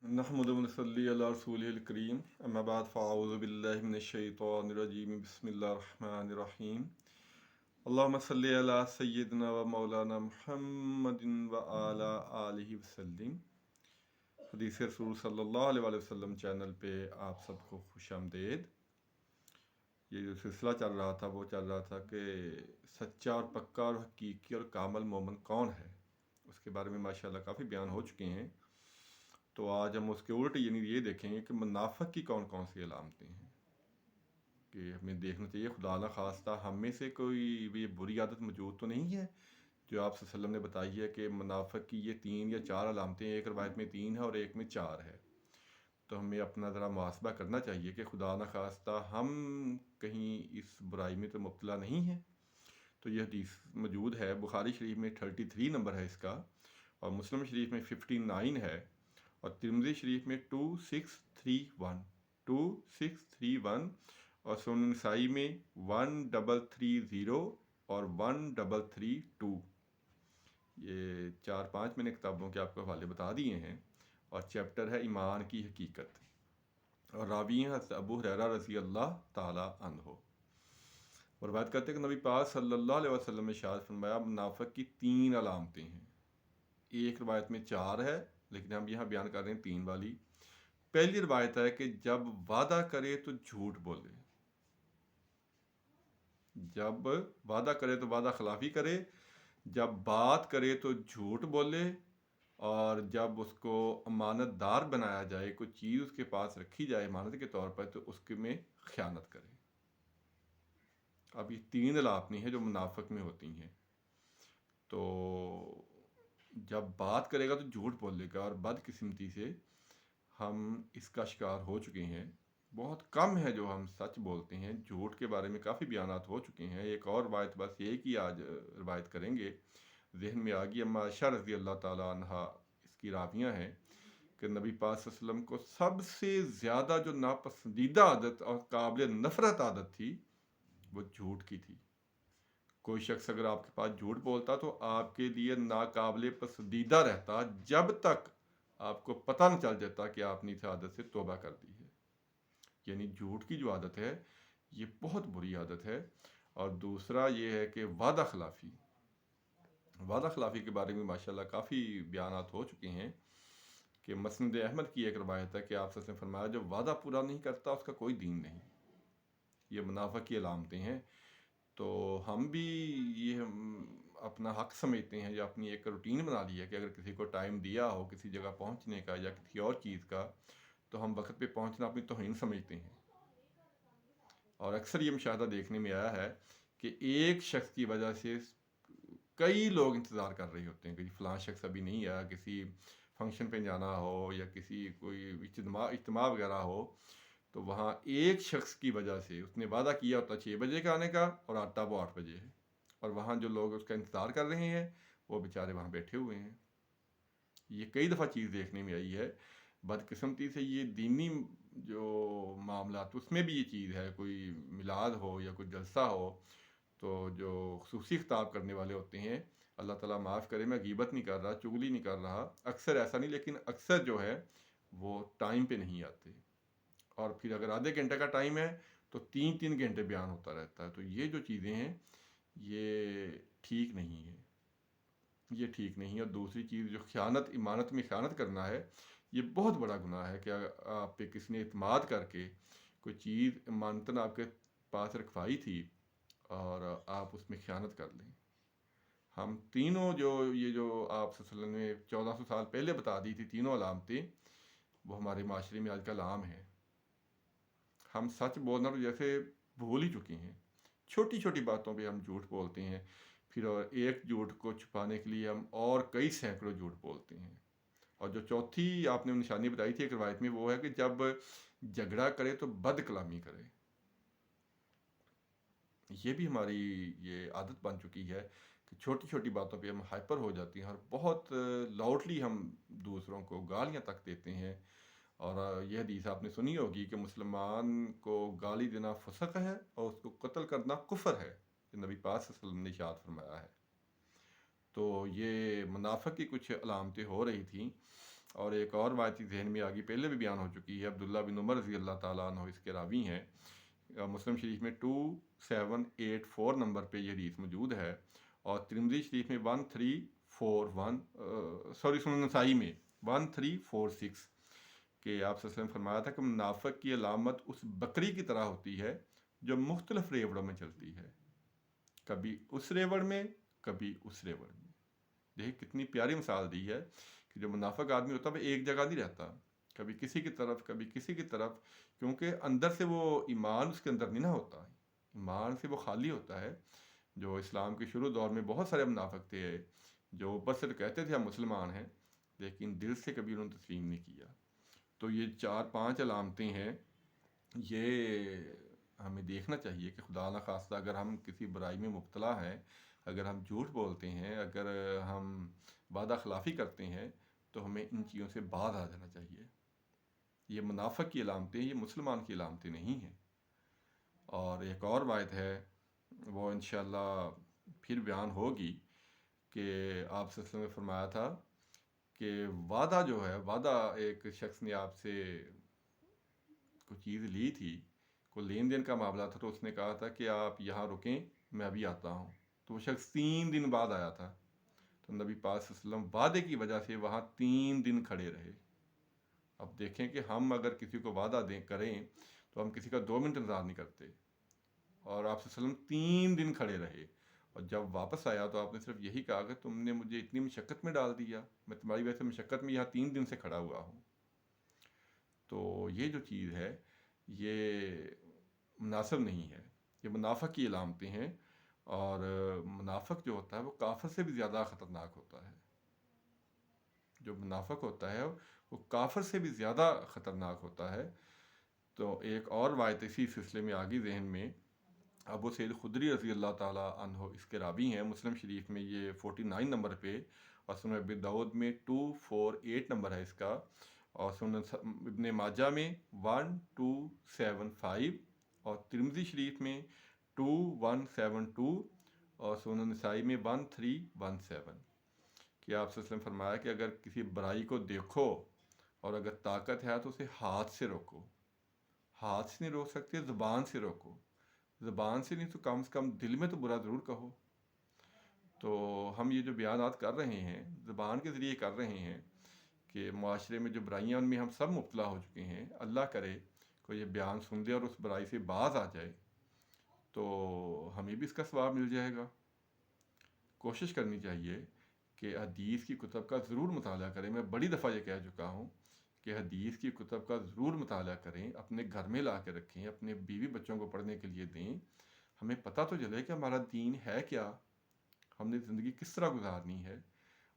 नहमदु व नसल्ली अला रसूलिल करीम अम्मा बाद फ़अऊज़ु बिल्लाहि मिनश शैतानिर रजीम बिस्मिल्लाहिर रहमानिर रहीम अल्लाहुम्मा सल्लि अला सय्यिदिना व मौलाना मुहम्मदिन व अला आलिहि वसल्लम। हदीस रसूल सल्लल्लाहु अलैहि वसल्लम चैनल पे आप सबको खुशामदीद। ये जो सिलसिला चल रहा था वो चल रहा था कि सच्चा और पक्का और हकीकी और कामल मोमिन कौन है, उसके बारे में माशाल्लाह काफ़ी बयान हो चुके हैं। तो आज हम उसके उल्ट यानी ये देखेंगे कि मुनाफिक की कौन कौन सी अलामतें हैं कि हमें देखना चाहिए। खुदा न खास्ता हम में से कोई ये बुरी आदत मौजूद तो नहीं है जो आप वसल्लम ने बताई है कि मुनाफिक की ये 3 या 4 अलामतें, एक रवायत में 3 है और एक में 4 है। तो हमें अपना ज़रा मुहासबा करना चाहिए कि खुदा न खास्ता हम कहीं इस बुराई में तो मुब्तला नहीं है। तो यह हदीस मौजूद है, बुखारी शरीफ में 33 नंबर है इसका, और मुस्लिम शरीफ में 59 है, और तिरमिज़ी शरीफ में 2631 और सुनन नसाई में 1330 और 1332। ये 4-5 मैंने किताबों के आपको हवाले बता दिए हैं, और चैप्टर है ईमान की हकीकत, और रावी हैं हज़रत अबू हुरैरा रज़ी अल्लाह ताला अन्हो। और बात करते हैं कि नबी पाक सल्लल्लाहु अलैहि वसल्लम ने इरशाद फरमाया मुनाफिक की 3 अलामतें हैं। एक रवायत में 4 है, लेकिन हम यहाँ बयान कर रहे हैं 3 वाली। पहली रवायत है कि जब वादा करे तो झूठ बोले, जब वादा करे तो वादा खिलाफी करे, जब बात करे तो झूठ बोले, और जब उसको अमानतदार बनाया जाए, कोई चीज़ उसके पास रखी जाए अमानत के तौर पर, तो उसके में ख़यानत करे। अब ये 3 अलामतें हैं जो मुनाफिक में होती हैं। तो जब बात करेगा तो झूठ बोलेगा, और बदकिस्मती से हम इसका शिकार हो चुके हैं। बहुत कम है जो हम सच बोलते हैं। झूठ के बारे में काफ़ी बयानात हो चुके हैं। एक और रवायत, बस एक ही आज रवायत करेंगे, जहन में आ गई। अम्मा आयशा रज़ी अल्लाह ताला अन्हा इसकी रावियाँ हैं कि नबी पाक सल्लल्लाहु अलैहि वसल्लम को सबसे ज़्यादा जो नापसंदीदा आदत और काबिल नफ़रत आदत थी वो झूठ की थी। कोई शख्स अगर आपके पास झूठ बोलता तो आपके लिए नाकाबिल पसंदीदा रहता जब तक आपको पता न चल जाता कि आपने इस आदत से तौबा कर दी है। यानी झूठ की जो आदत है ये बहुत बुरी आदत है। और दूसरा ये है कि वादा खिलाफ़ी, वादा खिलाफ़ी के बारे में माशाल्लाह काफ़ी बयानात हो चुके हैं कि मसनद अहमद की एक रवायत है कि आप सल्लल्लाहु अलैहि वसल्लम ने फरमाया जो वादा पूरा नहीं करता उसका कोई दीन नहीं। ये मुनाफिक की अलामतें हैं। तो हम भी ये हम अपना हक समझते हैं या अपनी एक रूटीन बना ली है कि अगर किसी को टाइम दिया हो किसी जगह पहुंचने का या किसी और चीज़ का, तो हम वक्त पे पहुंचना अपनी तौहीन समझते हैं। और अक्सर ये मुशाहदा देखने में आया है कि एक शख्स की वजह से कई लोग इंतज़ार कर रहे होते हैं कि फ़लाँ शख्स अभी नहीं आया, किसी फंक्शन पे जाना हो या किसी कोई इज्तिमा वगैरह हो, तो वहाँ एक शख्स की वजह से उसने वादा किया होता 6 बजे का आने का और आता वो 8 बजे है, और वहाँ जो लोग उसका इंतज़ार कर रहे हैं वो बेचारे वहाँ बैठे हुए हैं। ये कई दफ़ा चीज़ देखने में आई है। बदकिस्मती से ये दीनी जो मामलात उसमें भी ये चीज़ है, कोई मिलाद हो या कोई जलसा हो, तो जो खुसूसी खिताब करने वाले होते हैं, अल्लाह ताला माफ़ करे, मैं गीबत नहीं कर रहा, चुगली नहीं कर रहा, अक्सर ऐसा नहीं, लेकिन अक्सर जो है वो टाइम पे नहीं आते। और फिर अगर आधे घंटे का टाइम है तो 3-3 घंटे बयान होता रहता है। तो ये जो चीज़ें हैं ये ठीक नहीं है, ये ठीक नहीं है। और दूसरी चीज़ जो ख़यानत, इमानत में ख़यानत करना है, ये बहुत बड़ा गुनाह है कि आप पे किसी ने इत्माद करके कोई चीज़ इमानतन आपके पास रखवाई थी और आप उसमें ख़यानत कर लें। हम तीनों जो ये जो आप सल्लल्लाहु अलैहि वसल्लम ने 1400 साल पहले बता दी थी तीनों अलामतें, वो हमारे माशरे में आजकल आम हैं। हम सच बोलना तो जैसे भूल ही चुके हैं। छोटी छोटी बातों पे हम झूठ बोलते हैं, फिर और एक झूठ को छुपाने के लिए हम और कई सैकड़ों झूठ बोलते हैं। और जो चौथी आपने निशानी बताई थी एक रवायत में, वो है कि जब झगड़ा करे तो बद कलामी करे। ये भी हमारी ये आदत बन चुकी है कि छोटी छोटी बातों पे हम हाइपर हो जाती हैं और बहुत लाउडली हम दूसरों को गालियां तक देते हैं। और यह हदीस आपने सुनी होगी कि मुसलमान को गाली देना फसक है और उसको कत्ल करना कुफर है, कि नबी पाक सल्लल्लाहु अलैहि वसल्लम ने इरशाद फरमाया है। तो ये मुनाफिक की कुछ अलामतें हो रही थी। اور ایک اور روایت ذہن میں آگی، پہلے بھی بیان ہو چکی ہے، عبداللہ بن عمر رضی اللہ تعالیٰ عنہ اس کے راوی ہیں، مسلم شریف میں 2784 نمبر پہ یہ حدیث موجود ہے، اور ترمذی شریف میں 1341 سنن نسائی میں 1346، کہ آپ صلی اللہ علیہ وسلم فرمایا تھا کہ منافق کی علامت اس بکری کی طرح ہوتی ہے جو مختلف ریوڑوں میں چلتی ہے، کبھی اس ریوڑ میں کبھی اس ریوڑ میں۔ دیکھیں کتنی پیاری مثال دی ہے کہ جو منافق آدمی ہوتا ہے وہ ایک جگہ نہیں رہتا، کبھی کسی کی طرف کبھی کسی کی طرف، کیونکہ اندر سے وہ ایمان اس کے اندر نہیں نہ ہوتا، ایمان سے وہ خالی ہوتا ہے۔ جو اسلام کے شروع دور میں بہت سارے منافق تھے جو اوپر سے تو کہتے تھے ہم مسلمان ہیں، لیکن دل سے کبھی انہوں نے تسلیم نہیں کیا۔ تو یہ 4-5 علامتیں ہیں، یہ ہمیں دیکھنا چاہیے کہ خدا نہ خواستہ اگر ہم کسی برائی میں مبتلا ہیں، اگر ہم جھوٹ بولتے ہیں، اگر ہم وعدہ خلافی کرتے ہیں، تو ہمیں ان چیزوں سے باز آ جانا چاہیے۔ یہ منافق کی علامتیں، یہ مسلمان کی علامتیں نہیں ہیں۔ اور ایک اور روایت ہے، وہ انشاءاللہ پھر بیان ہوگی، کہ آپ صلی اللہ علیہ وسلم نے فرمایا تھا کہ وعدہ جو ہے، وعدہ ایک شخص نے آپ سے کوئی چیز لی تھی، کوئی لین دین کا معاملہ تھا، تو اس نے کہا تھا کہ آپ یہاں رکیں، میں ابھی آتا ہوں، تو وہ شخص 3 دن بعد آیا تھا، تو نبی پاک صلی اللہ علیہ وسلم وعدے کی وجہ سے وہاں 3 دن کھڑے رہے۔ اب دیکھیں کہ ہم اگر کسی کو وعدہ کریں تو ہم کسی کا 2 منٹ انتظار نہیں کرتے، اور آپ صلی اللہ علیہ وسلم 3 دن کھڑے رہے، اور جب واپس آیا تو آپ نے صرف یہی کہا کہ تم نے مجھے اتنی مشقت میں ڈال دیا، میں تمہاری وجہ سے مشقت میں یہاں 3 دن سے کھڑا ہوا ہوں۔ تو یہ جو چیز ہے یہ مناسب نہیں ہے، یہ منافق کی علامتیں ہیں، اور منافق جو ہوتا ہے وہ کافر سے بھی زیادہ خطرناک ہوتا ہے۔ جو منافق ہوتا ہے وہ کافر سے بھی زیادہ خطرناک ہوتا ہے۔ تو ایک اور روایت اسی سلسلے میں آگی ذہن میں، ابو سعید خدری رضی اللہ تعالیٰ عنہ اس کے راوی ہیں، مسلم شریف میں یہ 49 نمبر پہ، اور سنن ابی داؤد میں 248 نمبر ہے اس کا، اور سنن ابن ماجہ میں 1275، اور ترمذی شریف میں 2172، اور سنن نسائی میں 1317، کہ آپ صلی اللہ علیہ وسلم فرمایا کہ اگر کسی برائی کو دیکھو اور اگر طاقت ہے تو اسے ہاتھ سے روکو، ہاتھ سے نہیں روک سکتے زبان سے روکو، زبان سے نہیں تو کم سے کم دل میں تو برا ضرور کہو۔ تو ہم یہ جو بیانات کر رہے ہیں زبان کے ذریعے کر رہے ہیں، کہ معاشرے میں جو برائیاں ان میں ہم سب مبتلا ہو چکے ہیں، اللہ کرے کوئی یہ بیان سن لے اور اس برائی سے باز آ جائے تو ہمیں بھی اس کا ثواب مل جائے گا۔ کوشش کرنی چاہیے کہ حدیث کی کتب کا ضرور مطالعہ کریں، میں بڑی دفعہ یہ کہہ چکا ہوں کہ حدیث کی کتب کا ضرور مطالعہ کریں، اپنے گھر میں لا کے رکھیں، اپنے بیوی بچوں کو پڑھنے کے لیے دیں، ہمیں پتہ تو چلے کہ ہمارا دین ہے کیا، ہم نے زندگی کس طرح گزارنی ہے،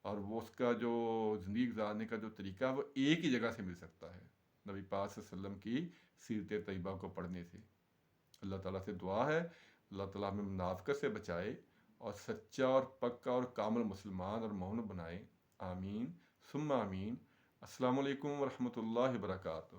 اور وہ اس کا جو زندگی گزارنے کا جو طریقہ ہے وہ ایک ہی جگہ سے مل سکتا ہے، نبی پاک صلی اللہ علیہ وسلم کی سیرت طیبہ کو پڑھنے سے۔ اللہ تعالیٰ سے دعا ہے اللہ تعالیٰ ہمیں منافقت سے بچائے اور سچا اور پکا اور کامل مسلمان اور مومن بنائے، آمین ثم آمین۔ السلام علیکم ورحمۃ اللہ وبرکاتہ۔